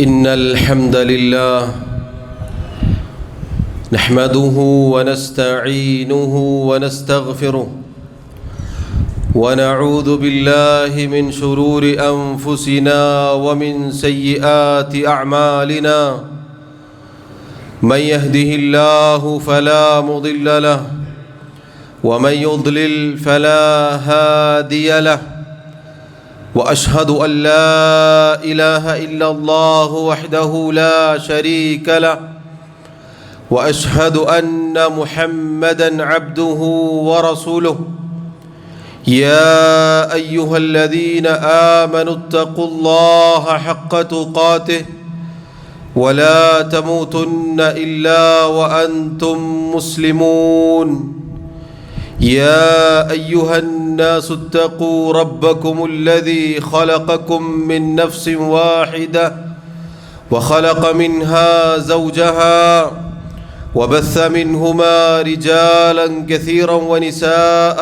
إن الحمد لله نحمده ونستعينه ونستغفره ونعوذ بالله من شرور أنفسنا ومن سيئات أعمالنا من يهده الله فلا مضل له ومن يضلل فلا هادي له وأشهد أن لا إله إلا الله وحده لا شريك له وأشهد أن محمدًا عبده ورسوله يا أيها الذين آمنوا اتقوا الله حق تقاته ولا تموتن إلا وأنتم مسلمون يا أيها الناس اتقوا ربكم الذي خلقكم من نفس واحدة وخلق منها زوجها وبث منهما رجالا كثيرا ونساء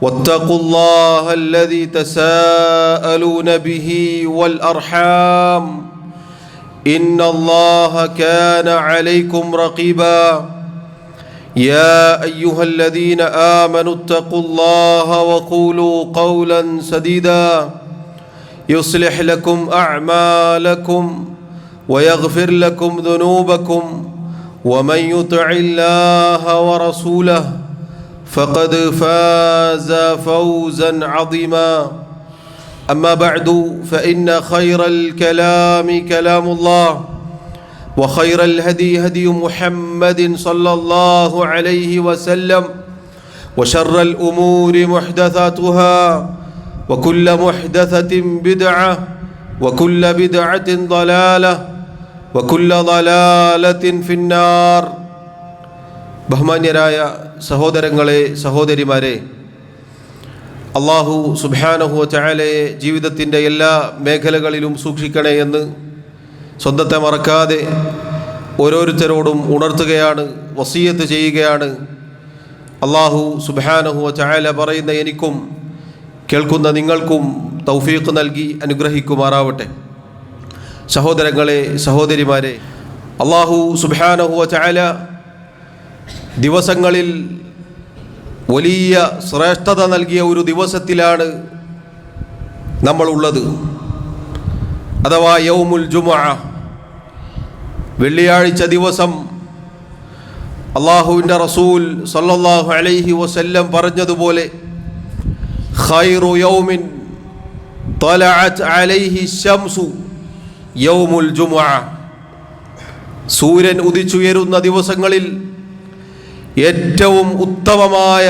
واتقوا الله الذي تساءلون به والأرحام إن الله كان عليكم رقيبا يا أيها الذين آمنوا اتقوا الله وقولوا قولا سديدا يصلح لكم أعمالكم ويغفر لكم ذنوبكم ومن يطع الله ورسوله فقد فاز فوزا عظيما أما بعد فإن خير الكلام كلام الله وخير الهدي هدي محمد صلى الله عليه وسلم وشر الأمور محدثاتها وكل محدثة بدعة وكل بدعة ضلالة وكل ضلالة في النار. ബഹുമാന്യരായ സഹോദരങ്ങളെ സഹോദരിമാരെ, അല്ലാഹു സുബ്ഹാനഹു വ തആലയെ ജീവിതത്തിൻ്റെ എല്ലാ മേഖലകളിലും സൂക്ഷിക്കണേ എന്ന് സ്വന്തത്തെ മറക്കാതെ ഓരോരുത്തരോടും ഉണർത്തുകയാണ്, വസിയത്ത് ചെയ്യുകയാണ്. അല്ലാഹു സുബ്ഹാനഹു വ തആല പറയുന്ന എനിക്കും കേൾക്കുന്ന നിങ്ങൾക്കും തൗഫീഖ് നൽകി അനുഗ്രഹിക്കുമാറാവട്ടെ. സഹോദരങ്ങളെ സഹോദരിമാരെ, അല്ലാഹു സുബ്ഹാനഹു വ തആല ദിവസങ്ങളിൽ വലിയ ശ്രേഷ്ഠത നൽകിയ ഒരു ദിവസത്തിലാണ് നമ്മളുള്ളത്, അഥവാ യൗമുൽ ജുമുഅ, വെള്ളിയാഴ്ച ദിവസം. അല്ലാഹുവിൻ്റെ റസൂൽ സല്ലല്ലാഹു അലൈഹി വസല്ലം പറഞ്ഞതുപോലെ ഖൈറു യൗമിൻ തലഅത് അലൈഹി ശംസു യൗമുൽ ജുമുഅ, സൂര്യൻ ഉദിച്ചുയരുന്ന ദിവസങ്ങളിൽ ഏറ്റവും ഉത്തമമായ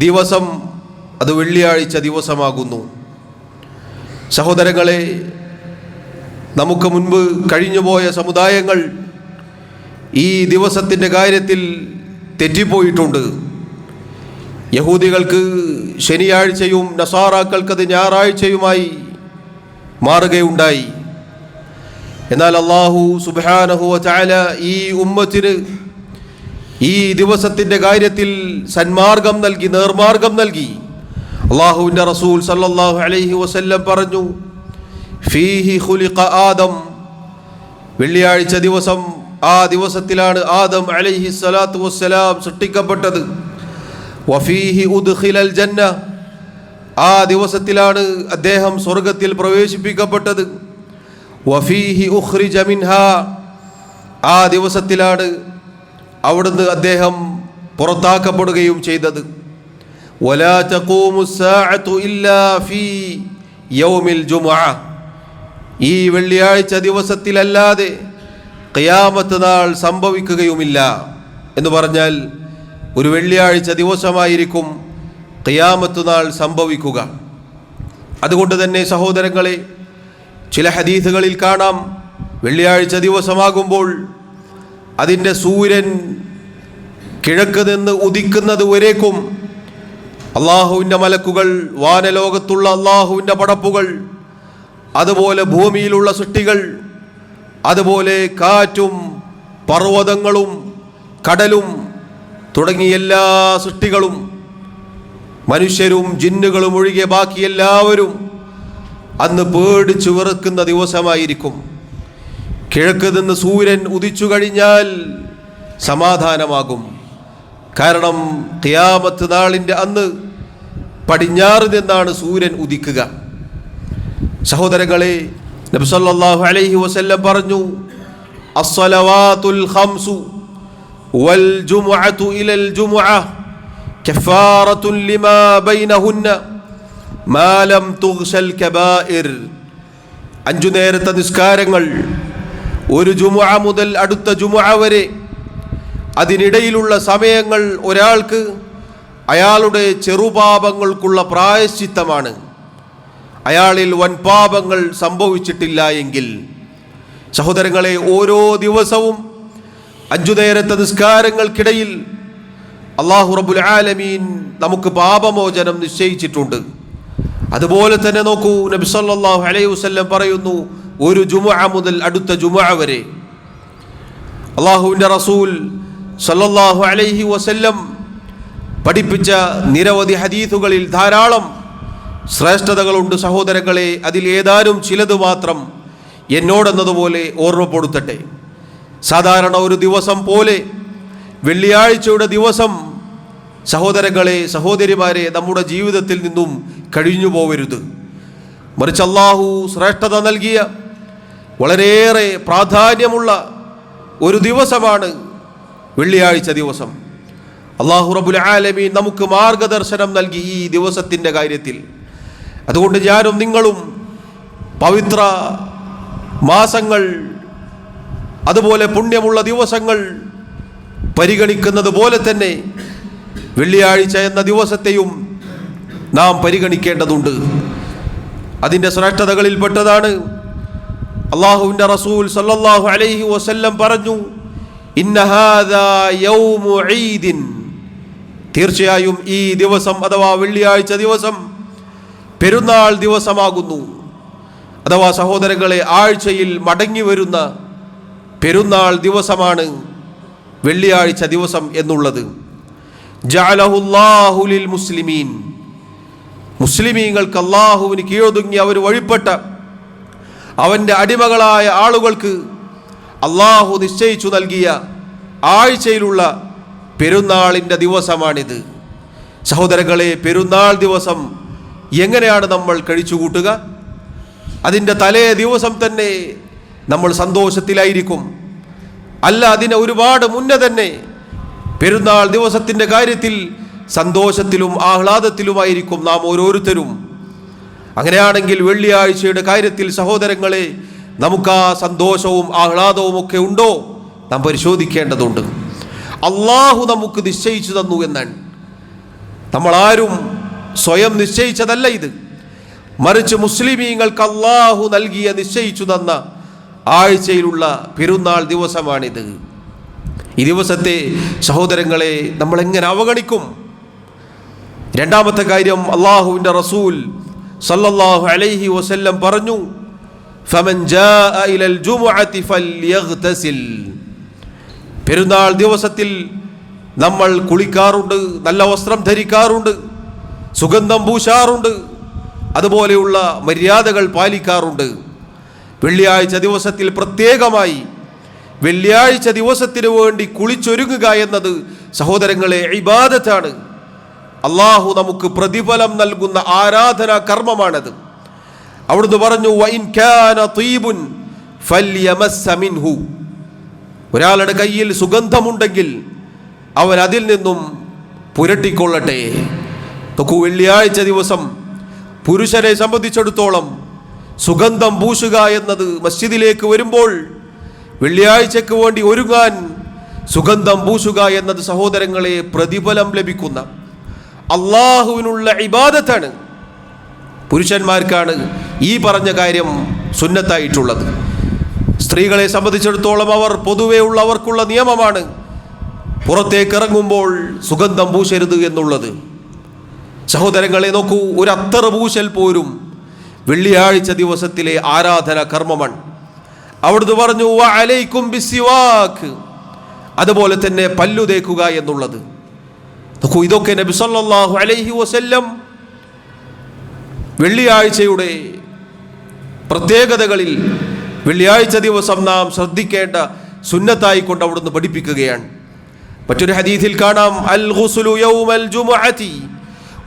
ദിവസം അത് വെള്ളിയാഴ്ച ദിവസമാകുന്നു. സഹോദരങ്ങളെ, നമുക്ക് മുൻപ് കഴിഞ്ഞുപോയ സമുദായങ്ങൾ ഈ ദിവസത്തിൻ്റെ കാര്യത്തിൽ തെറ്റിപ്പോയിട്ടുണ്ട്. യഹൂദികൾക്ക് ശനിയാഴ്ചയും നസാറാക്കൾക്കത് ഞായറാഴ്ചയുമായി മാറുകയുണ്ടായി. എന്നാൽ അല്ലാഹു സുബ്ഹാനഹു വ തആല ഈ ഉമ്മത്തിന് ഈ ദിവസത്തിൻ്റെ കാര്യത്തിൽ സന്മാർഗം നൽകി, നേർമാർഗം നൽകി. അല്ലാഹുവിൻ്റെ റസൂൽ സല്ലല്ലാഹു അലൈഹി വസല്ലം പറഞ്ഞു, ഫീഹി ഖുലിഖ ആദം, വെള്ളിയാഴ്ച ദിവസം, ആ ദിവസത്തിലാണ് ആദം അലൈഹി സ്വലാത്തു വസ്സലാം സൃഷ്ടിക്കപ്പെട്ടത്. വഫീഹി ഉദ്ഖിലൽ ജന്ന, ആ ദിവസത്തിലാണ് അദ്ദേഹം സ്വർഗത്തിൽ പ്രവേശിപ്പിക്കപ്പെട്ടത്. വഫീഹി ഉഖ്രിജ മിൻഹാ, ആ ദിവസത്തിലാണ് അവിടുന്ന് അദ്ദേഹം പുറത്താക്കപ്പെടുകയും ചെയ്തത്. വലാ തഖൂമു സ്സാഅതു ഇല്ലാ ഫീ യൗമിൽ ജുമുഅ, ഈ വെള്ളിയാഴ്ച ദിവസത്തിലല്ലാതെ ഖിയാമത്ത് നാൾ സംഭവിക്കുകയുമില്ല എന്ന് പറഞ്ഞാൽ ഒരു വെള്ളിയാഴ്ച ദിവസമായിരിക്കും ഖിയാമത്ത് നാൾ സംഭവിക്കുക. അതുകൊണ്ട് തന്നെ സഹോദരങ്ങളെ, ചില ഹദീസുകളിൽ കാണാം, വെള്ളിയാഴ്ച ദിവസമാകുമ്പോൾ അതിൻ്റെ സൂര്യൻ കിഴക്ക് നിന്ന് ഉദിക്കുന്നത് വരേക്കും അള്ളാഹുവിൻ്റെ മലക്കുകൾ, വാനലോകത്തുള്ള അള്ളാഹുവിൻ്റെ പടപ്പുകൾ, അതുപോലെ ഭൂമിയിലുള്ള സൃഷ്ടികൾ, അതുപോലെ കാറ്റും പർവ്വതങ്ങളും കടലും തുടങ്ങിയ എല്ലാ സൃഷ്ടികളും, മനുഷ്യരും ജിന്നുകളും ഒഴികെ ബാക്കി എല്ലാവരും അന്ന് പേടിച്ചു വിറക്കുന്ന ദിവസമായിരിക്കും. കിഴക്ക് നിന്ന് സൂര്യൻ ഉദിച്ചു കഴിഞ്ഞാൽ സമാധാനമാകും. കാരണം ഖിയാമത്ത് നാളിൻ്റെ അന്ന് പടിഞ്ഞാറ് നിന്നാണ് സൂര്യൻ ഉദിക്കുക. സഹോദരങ്ങളെ, നബി സല്ലല്ലാഹു അലൈഹി വസല്ലം പറഞ്ഞു, അസ്സലവാത്തുൽ ഖംസു വൽ ജുമുഅതു ഇലൽ ജുമുഅ കഫാറത്തുൻ ലിമാ ബൈനഹുന്ന മാ ലം തുഗ്ശൽ കബായിർ. 5 നേരത്തെ നിസ്കാരങ്ങൾ ഒരു ജുമുഅ മുതൽ അടുത്ത ജുമുഅ വരെ, അതിനിടയിലുള്ള സമയങ്ങൾ ഒരാൾക്ക് അയാളുടെ ചെറുപാപങ്ങൾക്കുള്ള പ്രായശ്ചിത്തമാണ്. അയാളിൽ വൻപാപങ്ങൾ സംഭവിച്ചിട്ടില്ല എങ്കിൽ. സഹോദരങ്ങളെ, ഓരോ ദിവസവും 5 നേരത്തെ നിസ്കാരങ്ങൾക്കിടയിൽ അല്ലാഹു റബ്ബുൽ ആലമീൻ നമുക്ക് പാപമോചനം നിശ്ചയിച്ചിട്ടുണ്ട്. അതുപോലെ തന്നെ നോക്കൂ, നബി സല്ലല്ലാഹു അലൈഹി വസല്ലം പറയുന്നു, ഒരു ജുമുഅ മുതൽ അടുത്ത ജുമുഅ വരെ. അല്ലാഹുവിൻ്റെ റസൂൽ സല്ലല്ലാഹു അലൈഹി വസല്ലം പഠിപ്പിച്ച നിരവധി ഹദീസുകളിൽ ധാരാളം ശ്രേഷ്ഠതകളുണ്ട്. സഹോദരങ്ങളെ, അതിൽ ഏതാനും ചിലത് മാത്രം എന്നോടെന്നതുപോലെ ഓർമ്മപ്പെടുത്തട്ടെ. സാധാരണ ഒരു ദിവസം പോലെ വെള്ളിയാഴ്ചയുടെ ദിവസം സഹോദരങ്ങളെ, സഹോദരിമാരെ, നമ്മുടെ ജീവിതത്തിൽ നിന്നും കഴിഞ്ഞു പോവരുത്. മറിച്ച് അല്ലാഹു ശ്രേഷ്ഠത നൽകിയ വളരെയേറെ പ്രാധാന്യമുള്ള ഒരു ദിവസമാണ് വെള്ളിയാഴ്ച ദിവസം. അല്ലാഹു റബ്ബുൽ ആലമീൻ നമുക്ക് മാർഗദർശനം നൽകി ഈ ദിവസത്തിൻ്റെ കാര്യത്തിൽ. അതുകൊണ്ട് ഞാനും നിങ്ങളും പവിത്ര മാസങ്ങൾ, അതുപോലെ പുണ്യമുള്ള ദിവസങ്ങൾ പരിഗണിക്കുന്നത് പോലെ തന്നെ വെള്ളിയാഴ്ച എന്ന ദിവസത്തെയും നാം പരിഗണിക്കേണ്ടതുണ്ട്. അതിൻ്റെ ശ്രേഷ്ഠതകളിൽപ്പെട്ടതാണ് അല്ലാഹുവിൻ്റെ റസൂൽ സല്ലല്ലാഹു അലൈഹി വസല്ലം പറഞ്ഞു, ഇന്ന ഹാദാ യൗമു ഈദിൻ. തീർച്ചയായും ഈ ദിവസം അഥവാ വെള്ളിയാഴ്ച ദിവസം പെരുന്നാൾ ദിവസമാകുന്നു. അഥവാ സഹോദരങ്ങളെ, ആഴ്ചയിൽ മടങ്ങി വരുന്ന പെരുന്നാൾ ദിവസമാണ് വെള്ളിയാഴ്ച ദിവസം എന്നുള്ളത്. ജഅലഹുല്ലാഹു ലിൽ മുസ്ലിമീൻ. മുസ്ലിമീങ്ങൾക്ക്, അല്ലാഹുവിന് കീഴൊതുങ്ങി അവർ വഴിപ്പെട്ട അവൻ്റെ അടിമകളായ ആളുകൾക്ക് അല്ലാഹു നിശ്ചയിച്ചു നൽകിയ ആഴ്ചയിലുള്ള പെരുന്നാളിൻ്റെ ദിവസമാണിത്. സഹോദരങ്ങളെ, പെരുന്നാൾ ദിവസം എങ്ങനെയാണ് നമ്മൾ കഴിച്ചുകൂട്ടുക? അതിൻ്റെ തലേ ദിവസം തന്നെ നമ്മൾ സന്തോഷത്തിലായിരിക്കും. അല്ല, അതിന് ഒരുപാട് മുന്നേ തന്നെ പെരുന്നാൾ ദിവസത്തിൻ്റെ കാര്യത്തിൽ സന്തോഷത്തിലും ആഹ്ലാദത്തിലുമായിരിക്കും നാം ഓരോരുത്തരും. അങ്ങനെയാണെങ്കിൽ വെള്ളിയാഴ്ചയുടെ കാര്യത്തിൽ സഹോദരങ്ങളെ, നമുക്ക് ആ സന്തോഷവും ആഹ്ലാദവും ഒക്കെ ഉണ്ടോ നാം പരിശോധിക്കേണ്ടതുണ്ട്. അള്ളാഹു നമുക്ക് നിശ്ചയിച്ചു തന്നു എന്നാണ്. നമ്മളാരും സ്വയം നിശ്ചയിച്ചതല്ല ഇത്. മറിച്ച് മുസ്ലിമീങ്ങൾക്ക് അള്ളാഹു നൽകിയ, നിശ്ചയിച്ചു തന്ന ആഴ്ചയിലുള്ള പെരുന്നാൾ ദിവസമാണിത്. ഈ ദിവസത്തെ സഹോദരങ്ങളെ നമ്മൾ എങ്ങനെ അവഗണിക്കും? രണ്ടാമത്തെ കാര്യം, അല്ലാഹുവിൻ്റെ റസൂൽ സല്ലല്ലാഹു അലൈഹി വസല്ലം പറഞ്ഞു, ഫമൻ ജാഅ ഇലൽ ജുമുഅതി ഫൽയഗ്തസിൽ. പെരുന്നാൾ ദിവസത്തിൽ നമ്മൾ കുളിക്കാറുണ്ട്, നല്ല വസ്ത്രം ധരിക്കാറുണ്ട്, സുഗന്ധം പൂശാറുണ്ട്, അതുപോലെയുള്ള മര്യാദകൾ പാലിക്കാറുണ്ട്. വെള്ളിയാഴ്ച ദിവസത്തിൽ പ്രത്യേകമായി വെള്ളിയാഴ്ച ദിവസത്തിന് വേണ്ടി കുളിച്ചൊരുങ്ങുക എന്നത് സഹോദരങ്ങളെ ഇബാദത്താണ്. അള്ളാഹു നമുക്ക് പ്രതിഫലം നൽകുന്ന ആരാധനാ കർമ്മമാണത്. അവിടുന്ന് പറഞ്ഞു, വഇൻ കാന തീബുൻ ഫൽയമസ്സ മിൻഹു. ഒരാളുടെ കയ്യിൽ സുഗന്ധമുണ്ടെങ്കിൽ അവൻ അതിൽ നിന്നും പുരട്ടിക്കൊള്ളട്ടെ. നോക്കൂ, വെള്ളിയാഴ്ച ദിവസം പുരുഷനെ സംബന്ധിച്ചിടത്തോളം സുഗന്ധം പൂശുക എന്നത്, മസ്ജിദിലേക്ക് വരുമ്പോൾ വെള്ളിയാഴ്ചക്ക് വേണ്ടി ഒരുങ്ങാൻ സുഗന്ധം പൂശുക എന്നത് സഹോദരങ്ങളെ പ്രതിഫലം ലഭിക്കുന്ന അള്ളാഹുവിനുള്ള ഇബാദത്താണ്. പുരുഷന്മാർക്കാണ് ഈ പറഞ്ഞ കാര്യം സുന്നത്തായിട്ടുള്ളത്. സ്ത്രീകളെ സംബന്ധിച്ചിടത്തോളം അവർ പൊതുവേ അവർക്കുള്ള നിയമമാണ് പുറത്തേക്ക് ഇറങ്ങുമ്പോൾ സുഗന്ധം പൂശരുത് എന്നുള്ളത്. സഹോദരങ്ങളെ നോക്കൂ, ഒരു അത്തറ് പൂശൽ പോലും വെള്ളിയാഴ്ച ദിവസത്തിലെ ആരാധന കർമ്മമാണ്. അവിടുന്ന് പറഞ്ഞു, വഅലൈക്കും ബിസ്സിവാക്ക്. അതുപോലെ തന്നെ പല്ലു തേക്കുക എന്നുള്ളത്. നോക്കൂ, ഇതൊക്കെ നബി സല്ലല്ലാഹു അലൈഹി വസല്ലം വെള്ളിയാഴ്ചയുടെ പ്രത്യേകതകളിൽ വെള്ളിയാഴ്ച ദിവസം നാം ശ്രദ്ധിക്കേണ്ട സുന്നത്തായി കൊണ്ട് അവിടുന്ന് പഠിപ്പിക്കുകയാണ്. മറ്റൊരു ഹദീസിൽ കാണാം, അൽ ഗുസ്ലു യൗമൽ ജുമുഅതി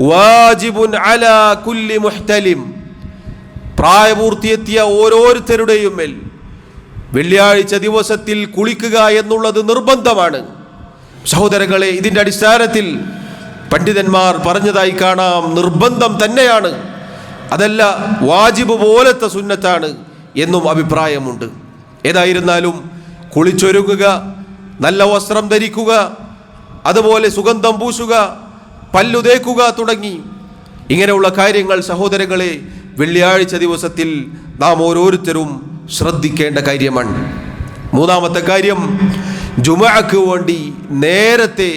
വാജിബുൻ അലാ കുല്ലി മുഹ്തലിം. പ്രായപൂർത്തിയെത്തിയ ഓരോരുത്തരുടെയും മേൽ വെള്ളിയാഴ്ച ദിവസത്തിൽ കുളിക്കുക എന്നുള്ളത് നിർബന്ധമാണ്. സഹോദരങ്ങളെ, ഇതിൻ്റെ അടിസ്ഥാനത്തിൽ പണ്ഡിതന്മാർ പറഞ്ഞതായി കാണാം, നിർബന്ധം തന്നെയാണ്, അതല്ല വാജിബ് പോലത്തെ സുന്നത്താണ് എന്നും അഭിപ്രായമുണ്ട്. ഏതായിരുന്നാലും കുളിച്ചൊരുങ്ങുക, നല്ല വസ്ത്രം ധരിക്കുക, അതുപോലെ സുഗന്ധം പൂശുക, പല്ലു തേക്കുക തുടങ്ങി ഇങ്ങനെയുള്ള കാര്യങ്ങൾ സഹോദരങ്ങളെ വെള്ളിയാഴ്ച ദിവസത്തിൽ നാം ഓരോരുത്തരും ശ്രദ്ധിക്കേണ്ട കാര്യമാണ്. മൂന്നാമത്തെ കാര്യം, ജുമുഅക്ക് വേണ്ടി നേരത്തെ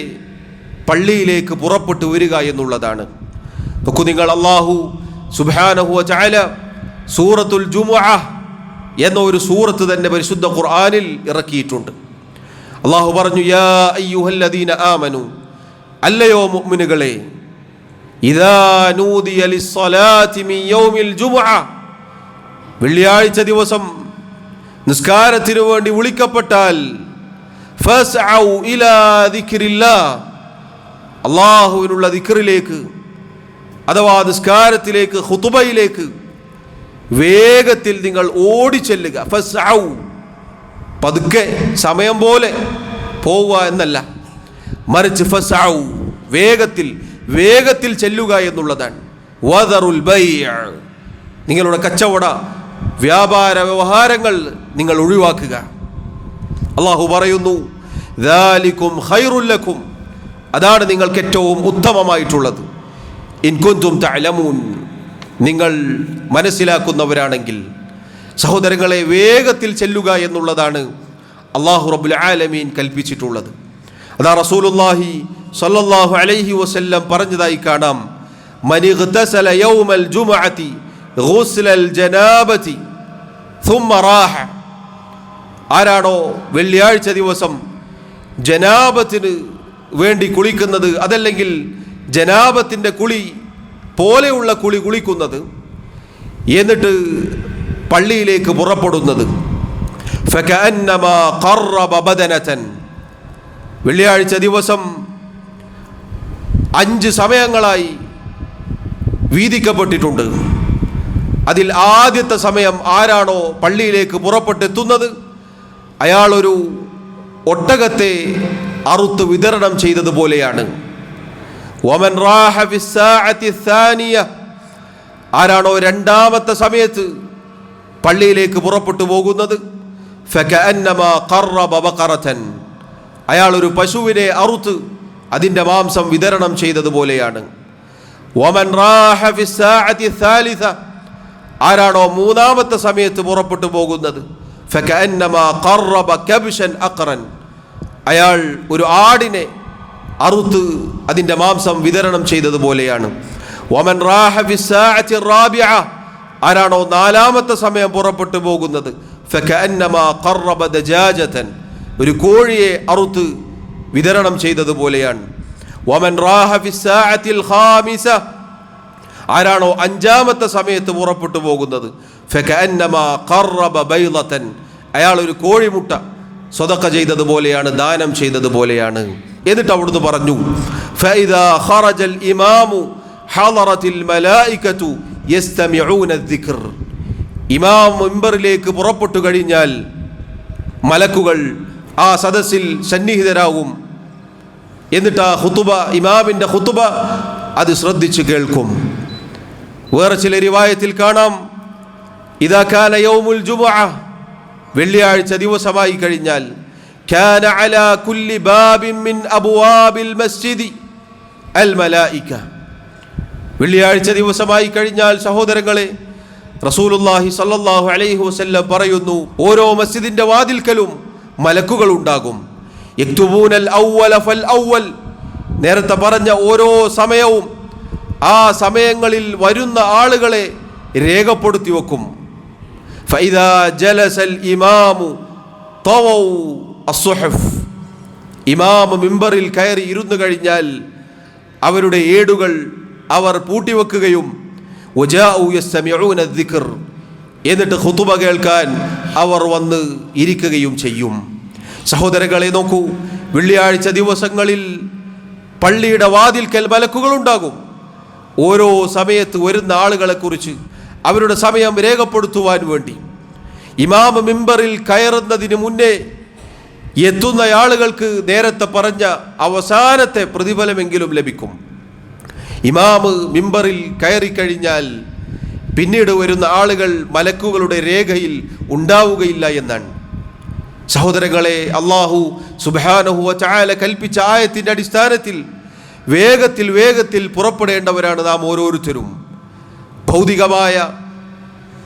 പള്ളിയിലേക്ക് പുറപ്പെട്ടു വരിക എന്നുള്ളതാണ്. നോക്കൂ നിങ്ങൾ, അല്ലാഹു സുബ്ഹാനഹു വ തആല സൂറത്തുൽ ജുമുഅ എന്ന ഒരു സൂറത്ത് തന്നെ പരിശുദ്ധ ഖുർആനിൽ ഇറക്കിയിട്ടുണ്ട്. അല്ലാഹു പറഞ്ഞു, യാ അയ്യുഹല്ലദീന ആമനു, അല്ലയോ മുഅ്മിനുകളെ, ഇദാ നൂദിയ ലിസ്സലാത്തി മിൻ യൗമിൽ ജുമുഅ, വെള്ളിയാഴ്ച ദിവസം നിസ്കാരത്തിനു വേണ്ടി വിളിക്കപ്പെട്ടാൽ, ഫസ്ഔ ഇലാ ദിക്രില്ലാഹ്, അല്ലാഹുവിനുള്ള ദിക്റിലേക്ക് അഥവാ നിസ്കാരത്തിലേക്ക്, ഖുതുബയിലേക്ക് വേഗത്തിൽ നിങ്ങൾ ഓടിച്ചെല്ലുക. ഫസ്ഔ, പതുക്കെ സമയം പോലെ പോവുക എന്നല്ല, മറിച്ച് ഫസ്ഔ, വേഗത്തിൽ ചെല്ലുക എന്നുള്ളതാണ്. വദറുൽ ബൈഅ, നിങ്ങളുടെ കച്ചവട വ്യാപാര വ്യവഹാരങ്ങൾ നിങ്ങൾ ഒഴിവാക്കുക. അല്ലാഹു പറയുന്നു, ദാലികും ഖൈറുൽ ലക്കും, അതാണ് നിങ്ങൾക്ക് ഏറ്റവും ഉത്തമമായിട്ടുള്ളത്. ഇൻ കുൻതും തഅലമൂൻ, നിങ്ങൾ മനസ്സിലാക്കുന്നവരാണെങ്കിൽ. സഹോദരങ്ങളെ, വേഗത്തിൽ ചെല്ലുക എന്നുള്ളതാണ് അല്ലാഹു റബ്ബുൽ ആലമീൻ കൽപ്പിച്ചിട്ടുള്ളത്. അതാ റസൂലുള്ളാഹി സ്വല്ലല്ലാഹു അലൈഹി വസല്ലം പറഞ്ഞതായി കാണാം, മൻ ഇഗ്തസല യൗമൽ ജുമുഅതി ഗുസ്ലൽ ജനാബതി സുമ്മ റാഹ, ആരാണോ വെള്ളിയാഴ്ച ദിവസം ജനാബത്തിന് വേണ്ടി കുളിക്കുന്നത്, അതല്ലെങ്കിൽ ജനാബത്തിൻ്റെ കുളി പോലെയുള്ള കുളി കുളിക്കുന്നത്, എന്നിട്ട് പള്ളിയിലേക്ക് പുറപ്പെടുന്നത്, ഫകഅന്നമാ ഖറബ ബദനതൻ, വെള്ളിയാഴ്ച ദിവസം 5 സമയങ്ങളായി വീതിക്കപ്പെട്ടിട്ടുണ്ട്. അതിൽ ആദ്യത്തെ സമയം ആരാണോ പള്ളിയിലേക്ക് പുറപ്പെട്ടെത്തുന്നത്, അയാളൊരു ഒട്ടകത്തെ അറുത്ത് വിതരണം ചെയ്തതുപോലെയാണ്. വമൻ റാഹ ഫിസ്സാഅത്തി സാനിയ, ആരാണോ രണ്ടാമത്തെ സമയത്ത് പള്ളിയിലേക്ക് പുറപ്പെട്ടു പോകുന്നത്, ഫകഅന്നമാ ഖറബ ബഖറതൻ, അയാളൊരു പശുവിനെ അറുത്ത് അതിൻ്റെ മാംസം വിതരണം ചെയ്തതുപോലെയാണ്. വമൻ റാഹ ഫിസ്സാഅത്തി സാലിസ, ആരാണോ മൂന്നാമത്തെ സമയത്ത് പുറപ്പെട്ടു പോകുന്നത്, ഫകഅന്നമാ ഖറബ കബ്ശൻ അഖറൻ, അയാൾ ഒരു ആടിനെ അറുത്ത് അതിൻ്റെ മാംസം വിതരണം ചെയ്തതുപോലെയാണ്. വമൻ റാഹ ഫിസ്സാഅത്തി റാബിഅ, ആരാണോ നാലാമത്തെ സമയം പുറപ്പെട്ടു പോകുന്നത്, ഫകഅന്നമാ ഖറബ ദജാജതൻ, ഒരു കോഴിയെ അറുത്ത് വിതരണം ചെയ്തതുപോലെയാണ്. വമൻ റാഹ ഫിസ്സാഅത്തിൽ ഖാമിസ, ആരാണോ അഞ്ചാമത്തെ സമയത്ത് പുറപ്പെട്ടു പോകുന്നത്, ഫകഅന്നമാ ഖറബ ബൈളതൻ, അയാൾ ഒരു കോഴിമുട്ട സ്വതക്ക ചെയ്തതുപോലെയാണ്, ദാനം ചെയ്തതുപോലെയാണ്. എന്നിട്ട് അവിടുന്ന് പറഞ്ഞു, ഫഇദാ ഖറജൽ ഇമാമു ഹളറത്തിൽ മലായികതു യസ്തമിഊന അദ്ദിക്ർ, ഇമാം മിമ്പറിലേക്ക് പുറപ്പെട്ടു കഴിഞ്ഞാൽ മലക്കുകൾ ആ സദസ്സിൽ സന്നിഹിതരാകും. എന്നിട്ട് ആ ഖുതുബ, ഇമാമിൻ്റെ ഖുതുബ അത് ശ്രദ്ധിച്ച് കേൾക്കും. വേറെ ചില റിവായത്തിൽ കാണാം, ഇദാ കാന യൗമുൽ ജുമുഅ, വെള്ളിയാഴ്ച ദിവസമായി കഴിഞ്ഞാൽ, കാന അലാ കുല്ലി ബാബിൻ മിൻ അബ്വാബിൽ മസ്ജിദി അൽ മലായിക, വെള്ളിയാഴ്ച ദിവസമായി കഴിഞ്ഞാൽ സഹോദരങ്ങളെ, റസൂലുള്ളാഹി സ്വല്ലല്ലാഹു അലൈഹി വസല്ലം പറയുന്നു, ഓരോ മസ്ജിദിന്റെ വാതിൽക്കലും മലക്കുകൾ ഉണ്ടാകും. യക്തുബൂനൽ അവ്വല ഫൽ അവ്വൽ, നേരത്തെ പറഞ്ഞ ഓരോ സമയവും ആ സമയങ്ങളിൽ വരുന്ന ആളുകളെ രേഖപ്പെടുത്തി വെക്കും. ഫഇദാ ജലസൽ ഇമാമു തവൗ അസ്സുഹഫ്, ഇമാം മിമ്പറിൽ കയറി ഇരുന്നു കഴിഞ്ഞാൽ അവരുടെ ഏടുകൾ അവർ പൂട്ടിവെക്കുകയും വജാഉ യസ്തമിഊന അദ്ദിക്ർ, എന്നിട്ട് ഖുതുബ കേൾക്കാൻ അവർ വന്ന് ഇരിക്കുകയും ചെയ്യും. സഹോദരങ്ങളെ നോക്കൂ, വെള്ളിയാഴ്ച ദിവസങ്ങളിൽ പള്ളിയുടെ വാതിൽക്കൽ മലക്കുകളുണ്ടാകും. ഓരോ സമയത്ത് വരുന്ന ആളുകളെക്കുറിച്ച് അവരുടെ സമയം രേഖപ്പെടുത്തുവാൻ വേണ്ടി. ഇമാം മിമ്പറിൽ കയറുന്നതിന് മുന്നേ എത്തുന്ന ആളുകൾക്ക് നേരത്തെ പറഞ്ഞ അവസാനത്തെ പ്രതിഫലമെങ്കിലും ലഭിക്കും. ഇമാം മിമ്പറിൽ കയറിക്കഴിഞ്ഞാൽ പിന്നീട് വരുന്ന ആളുകൾ മലക്കുകളുടെ രേഖയിൽ ഉണ്ടാവുകയില്ല എന്നാണ്. സഹോദരങ്ങളെ, അല്ലാഹു സുബ്ഹാനഹു വ തആല കൽപ്പിച്ച ആയത്തിൻ്റെ അടിസ്ഥാനത്തിൽ വേഗത്തിൽ പുറപ്പെടേണ്ടവരാണ് നാം ഓരോരുത്തരും.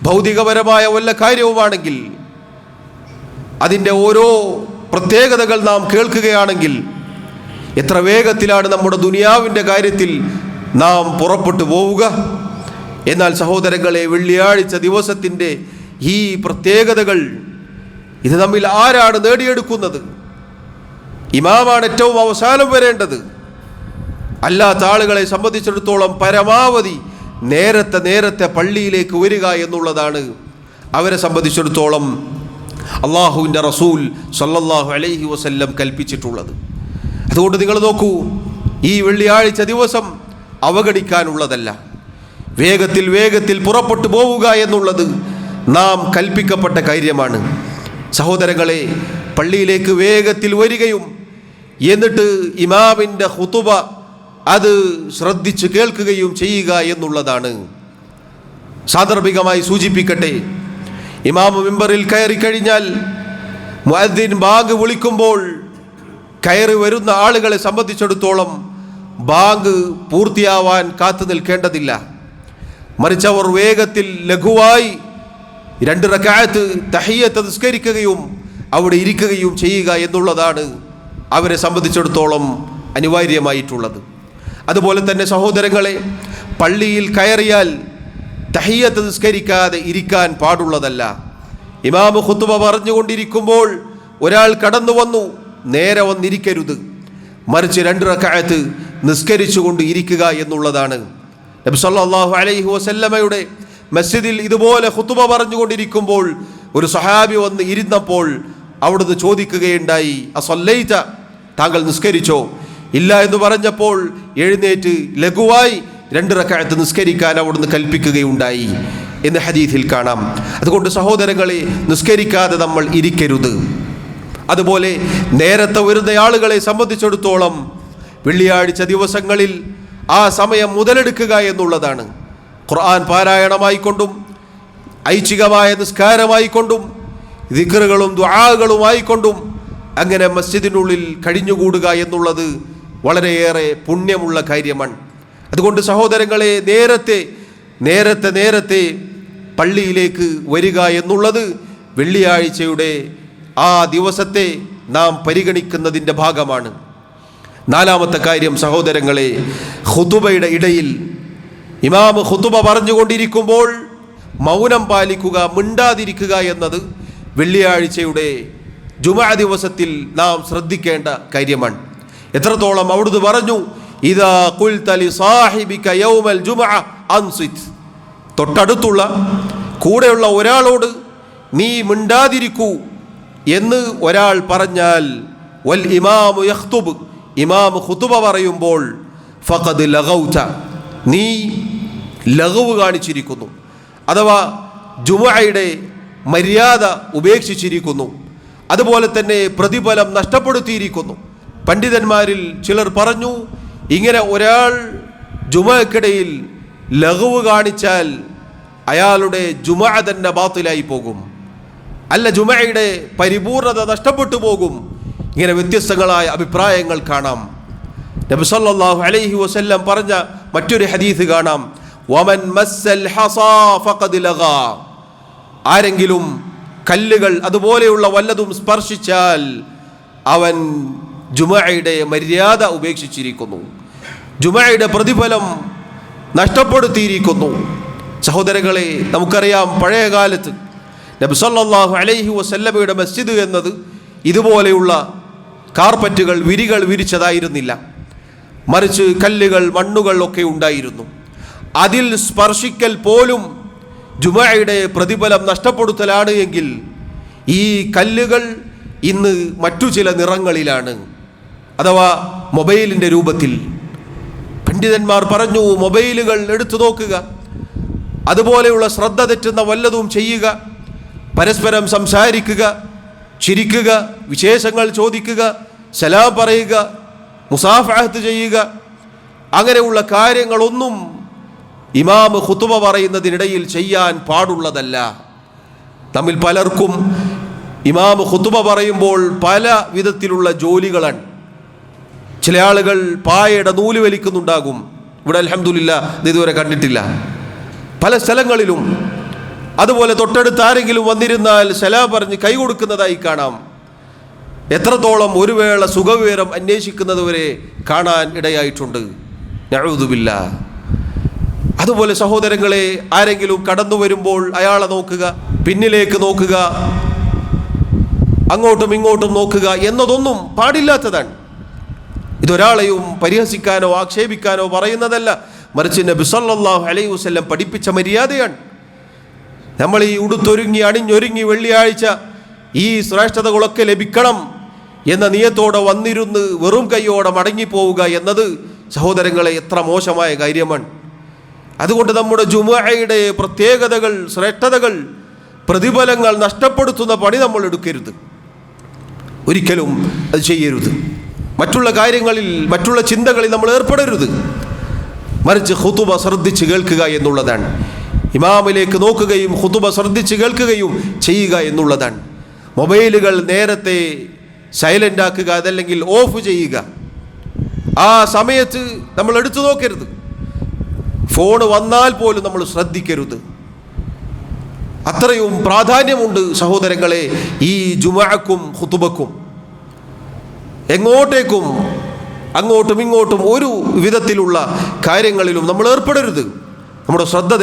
ഭൗതികപരമായ വല്ല കാര്യവുമാണെങ്കിൽ അതിൻ്റെ ഓരോ പ്രത്യേകതകൾ നാം കേൾക്കുകയാണെങ്കിൽ എത്ര വേഗത്തിലാണ് നമ്മുടെ ദുനിയാവിൻ്റെ കാര്യത്തിൽ നാം പുറപ്പെട്ടു പോവുക. എന്നാൽ സഹോദരങ്ങളെ, വെള്ളിയാഴ്ച ദിവസത്തിൻ്റെ ഈ പ്രത്യേകതകൾ ഇത് നമ്മിൽ ആരാണ് നേടിയെടുക്കുന്നത്? ഇമാമാണ് ഏറ്റവും അവസാനം വരേണ്ടത്. അല്ലാത്ത ആളുകളെ സംബന്ധിച്ചിടത്തോളം പരമാവധി നേരത്തെ പള്ളിയിലേക്ക് വരിക എന്നുള്ളതാണ് അവരെ സംബന്ധിച്ചിടത്തോളം അള്ളാഹുവിൻ്റെ റസൂൽ സല്ലല്ലാഹു അലൈഹി വസല്ലം കൽപ്പിച്ചിട്ടുള്ളത്. അതുകൊണ്ട് നിങ്ങൾ നോക്കൂ, ഈ വെള്ളിയാഴ്ച ദിവസം അവഗണിക്കാനുള്ളതല്ല. വേഗത്തിൽ പുറപ്പെട്ടു പോവുക എന്നുള്ളത് നാം കൽപ്പിക്കപ്പെട്ട കാര്യമാണ്. സഹോദരങ്ങളെ, പള്ളിയിലേക്ക് വേഗത്തിൽ വരികയും എന്നിട്ട് ഇമാമിൻ്റെ ഖുതുബ അത് ശ്രദ്ധിച്ച് കേൾക്കുകയും ചെയ്യുക എന്നുള്ളതാണ്. സാന്ദർഭികമായി സൂചിപ്പിക്കട്ടെ, ഇമാം മിമ്പറിൽ കയറി കഴിഞ്ഞാൽ മുഅദ്ദിൻ ബാങ്ക് വിളിക്കുമ്പോൾ കയറി വരുന്ന ആളുകളെ സംബന്ധിച്ചിടത്തോളം ബാങ്ക് പൂർത്തിയാവാൻ കാത്തു നിൽക്കേണ്ടതില്ല. മറിച്ച് അവർ വേഗത്തിൽ ലഘുവായി 2 റക്അത്ത് തഹിയ്യത്ത് നിസ്കരിക്കുകയും അവിടെ ഇരിക്കുകയും ചെയ്യുക എന്നുള്ളതാണ് അവരെ സംബന്ധിച്ചിടത്തോളം അനിവാര്യമായിട്ടുള്ളത്. അതുപോലെ തന്നെ സഹോദരങ്ങളെ, പള്ളിയിൽ കയറിയാൽ തഹിയ്യത്ത് നിസ്കരിക്കാതെ ഇരിക്കാൻ പാടുള്ളതല്ല. ഇമാം ഖുതുബ പറഞ്ഞുകൊണ്ടിരിക്കുമ്പോൾ ഒരാൾ കടന്നു വന്നു, നേരെ വന്നിരിക്കരുത്, മറിച്ച് 2 റക്അത്ത് നിസ്കരിച്ചുകൊണ്ട് ഇരിക്കുക എന്നുള്ളതാണ്. നബി സല്ലല്ലാഹു അലൈഹി വസല്ലമയുടെ മസ്ജിദിൽ ഇതുപോലെ ഖുതുബ പറഞ്ഞുകൊണ്ടിരിക്കുമ്പോൾ ഒരു സഹാബി വന്ന് ഇരുന്നപ്പോൾ അവിടുന്ന് ചോദിക്കുകയുണ്ടായി, അസല്ലൈത, താങ്കൾ നിസ്കരിച്ചോ? ഇല്ല എന്ന് പറഞ്ഞപ്പോൾ എഴുന്നേറ്റ് ലഘുവായി 2 റക്അത്ത് നിസ്കരിക്കാൻ അവിടുന്ന് കൽപ്പിക്കുകയുണ്ടായി എന്ന് ഹദീസിൽ കാണാം. അതുകൊണ്ട് സഹോദരങ്ങളെ, നിസ്കരിക്കാതെ നമ്മൾ ഇരിക്കരുത്. അതുപോലെ നേരത്തെ വരുന്ന ആളുകളെ സംബന്ധിച്ചിടത്തോളം വെള്ളിയാഴ്ച ദിവസങ്ങളിൽ ആ സമയം മുതലെടുക്കുക എന്നുള്ളതാണ്. ഖുർആൻ പാരായണമായിക്കൊണ്ടും ഐച്ഛികമായ നിസ്കാരമായിക്കൊണ്ടും ദിക്റുകളും ദുആകളുമായിക്കൊണ്ടും അങ്ങനെ മസ്ജിദിനുള്ളിൽ കഴിഞ്ഞുകൂടുക എന്നുള്ളത് വളരെയേറെ പുണ്യമുള്ള കാര്യമാണ്. അതുകൊണ്ട് സഹോദരങ്ങളെ, നേരത്തെ പള്ളിയിലേക്ക് വരിക എന്നുള്ളത് വെള്ളിയാഴ്ചയുടെ ആ ദിവസത്തെ നാം പരിഗണിക്കുന്നതിൻ്റെ ഭാഗമാണ്. 4ാമത്തെ കാര്യം സഹോദരങ്ങളെ, ഖുതുബയുടെ ഇടയിൽ ഇമാം ഖുതുബ പറഞ്ഞുകൊണ്ടിരിക്കുമ്പോൾ മൗനം പാലിക്കുക, മിണ്ടാതിരിക്കുക എന്നത് വെള്ളിയാഴ്ചയുടെ ജുമുഅ ദിവസത്തിൽ നാം ശ്രദ്ധിക്കേണ്ട കാര്യമാണ്. എത്രത്തോളം അവിടുന്ന് പറഞ്ഞു, ഇദാ ഖുൽത ലിസാഹിബിക യൗമൽ ജുമുഅ അൻസിത്, തൊട്ടടുത്തുള്ള കൂടെയുള്ള ഒരാളോട് നീ മിണ്ടാതിരിക്കൂ എന്ന് ഒരാൾ പറഞ്ഞാൽ, വൽ ഇമാമു യഖ്തുബ്, ഇമാം ഖുതുബ പറയുമ്പോൾ, ഫഖദ് ലഗൗത, നീ ലഘവ് കാണിച്ചിരിക്കുന്നു, അഥവാ ജുമുഅയുടെ മര്യാദ ഉപേക്ഷിച്ചിരിക്കുന്നു, അതുപോലെ തന്നെ പ്രതിഫലം നഷ്ടപ്പെടുത്തിയിരിക്കുന്നു. പണ്ഡിതന്മാരിൽ ചിലർ പറഞ്ഞു, ഇങ്ങനെ ഒരാൾ ജുമുഅക്കിടയിൽ ലഘവ് കാണിച്ചാൽ അയാളുടെ ജുമുഅ തന്നെ ബാത്തിലായി പോകും, അല്ല ജുമുഅയുടെ പരിപൂർണത നഷ്ടപ്പെട്ടു പോകും. ഇങ്ങനെ വ്യത്യസ്തങ്ങളായ അഭിപ്രായങ്ങൾ കാണാം. നബി സല്ലല്ലാഹു അലൈഹി വസല്ലം പറഞ്ഞ മറ്റൊരു ഹദീസ് കാണാം, വമൻ മസ്സൽ ഹസാ ഫഖദ് ലഗാ, ആരെങ്കിലും കല്ലുകൾ അതുപോലെയുള്ള വല്ലതും സ്പർശിച്ചാൽ അവൻ ജുമുഅയുടെ മര്യാദ ഉപേക്ഷിച്ചിരിക്കുന്നു, ജുമുഅയുടെ പ്രതിഫലം നഷ്ടപ്പെടുത്തിയിരിക്കുന്നു. സഹോദരങ്ങളെ, നമുക്കറിയാം, പഴയ കാലത്ത് നബി സല്ലല്ലാഹു അലൈഹി വസല്ലമയുടെ മസ്ജിദ് എന്നത് ഇതുപോലെയുള്ള കാർപ്പറ്റുകൾ, വിരികൾ വിരിച്ചതായിരുന്നില്ല. മറിച്ച് കല്ലുകൾ, മണ്ണുകൾ ഒക്കെ ഉണ്ടായിരുന്നു. അതിൽ സ്പർശിക്കൽ പോലും ജുമുഅയുടെ പ്രതിഫലം നഷ്ടപ്പെടുത്തലാണ് എങ്കിൽ ഈ കല്ലുകൾ ഇന്ന് മറ്റു ചില നിറങ്ങളിലാണ്, അഥവാ മൊബൈലിൻ്റെ രൂപത്തിൽ. പണ്ഡിതന്മാർ പറഞ്ഞു, മൊബൈലുകൾ എടുത്തു നോക്കുക, അതുപോലെയുള്ള ശ്രദ്ധ തെറ്റുന്ന വല്ലതും ചെയ്യുക, പരസ്പരം സംസാരിക്കുക, ചിരിക്കുക, വിശേഷങ്ങൾ ചോദിക്കുക, സലാം പറയുക, മുസാഫഹത്ത് ചെയ്യുക, അങ്ങനെയുള്ള കാര്യങ്ങളൊന്നും ഇമാം ഖുതുബ പറയുന്നതിനിടയിൽ ചെയ്യാൻ പാടുള്ളതല്ല. നമ്മിൽ പലർക്കും ഇമാം ഖുതുബ പറയുമ്പോൾ പല വിധത്തിലുള്ള ജോലികളാണ്. ചില ആളുകൾ പായയുടെ നൂല് വലിക്കുന്നുണ്ടാകും. ഇവിടെ അൽഹംദുലില്ലാ ഇതുവരെ കണ്ടിട്ടില്ല. പല സ്ഥലങ്ങളിലും അതുപോലെ തൊട്ടടുത്ത് ആരെങ്കിലും വന്നിരുന്നാൽ സലാം പറഞ്ഞ് കൈ കൊടുക്കുന്നതായി കാണാം. എത്രത്തോളം ഒരു വേള സുഖവിവരം അന്വേഷിക്കുന്നതുവരെ കാണാൻ ഇടയായിട്ടുണ്ട്. നഊദു ബില്ലാഹ്. അതുപോലെ സഹോദരങ്ങളെ, ആരെങ്കിലും കടന്നു വരുമ്പോൾ അയാളെ നോക്കുക, പിന്നിലേക്ക് നോക്കുക, അങ്ങോട്ടും ഇങ്ങോട്ടും നോക്കുക എന്നതൊന്നും പാടില്ലാത്തതാണ്. ഇതൊരാളെയും പരിഹസിക്കാനോ ആക്ഷേപിക്കാനോ പറയുന്നതല്ല, മറിച്ച് നബി സല്ലല്ലാഹു അലൈഹി വസല്ലം പഠിപ്പിച്ച മര്യാദയാണ്. നമ്മൾ ഈ ഉടുത്തൊരുങ്ങി അണിഞ്ഞൊരുങ്ങി വെള്ളിയാഴ്ച ഈ ശ്രേഷ്ഠതകളൊക്കെ ലഭിക്കണം എന്ന നിയത്തോടെ വന്നിരുന്ന് വെറും കൈയോടെ മടങ്ങിപ്പോവുക എന്നത് സഹോദരങ്ങളെ എത്ര മോശമായ കാര്യമാണ്. അതുകൊണ്ട് നമ്മുടെ ജുമുഅയുടെ പ്രത്യേകതകൾ, ശ്രേഷ്ഠതകൾ, പ്രതിഫലങ്ങൾ നഷ്ടപ്പെടുത്തുന്ന പണി നമ്മൾ എടുക്കരുത്, ഒരിക്കലും അത് ചെയ്യരുത്. മറ്റുള്ള കാര്യങ്ങളിൽ, മറ്റുള്ള ചിന്തകളിൽ നമ്മൾ ഏർപ്പെടരുത്. മറിച്ച് ഖുതുബ ശ്രദ്ധിച്ച് കേൾക്കുക എന്നുള്ളതാണ്. ഇമാമിലേക്ക് നോക്കുകയും ഖുതുബ ശ്രദ്ധിച്ച് കേൾക്കുകയും ചെയ്യുക എന്നുള്ളതാണ്. മൊബൈലുകൾ നേരത്തെ സൈലൻ്റ് ആക്കുക, അതല്ലെങ്കിൽ ഓഫ് ചെയ്യുക. ആ സമയത്ത് നമ്മൾ എടുത്തു നോക്കരുത്. ഫോൺ വന്നാൽ പോലും നമ്മൾ ശ്രദ്ധിക്കരുത്. അത്രയും പ്രാധാന്യമുണ്ട് സഹോദരങ്ങളെ ഈ ജുമുഅക്കും ഖുതുബക്കും. എങ്ങോട്ടേക്കും അങ്ങോട്ടും ഇങ്ങോട്ടും ഒരു വിധത്തിലുള്ള കാര്യങ്ങളിലും നമ്മൾ ഏർപ്പെടരുത്. നമ്മുടെ ശ്രദ്ധ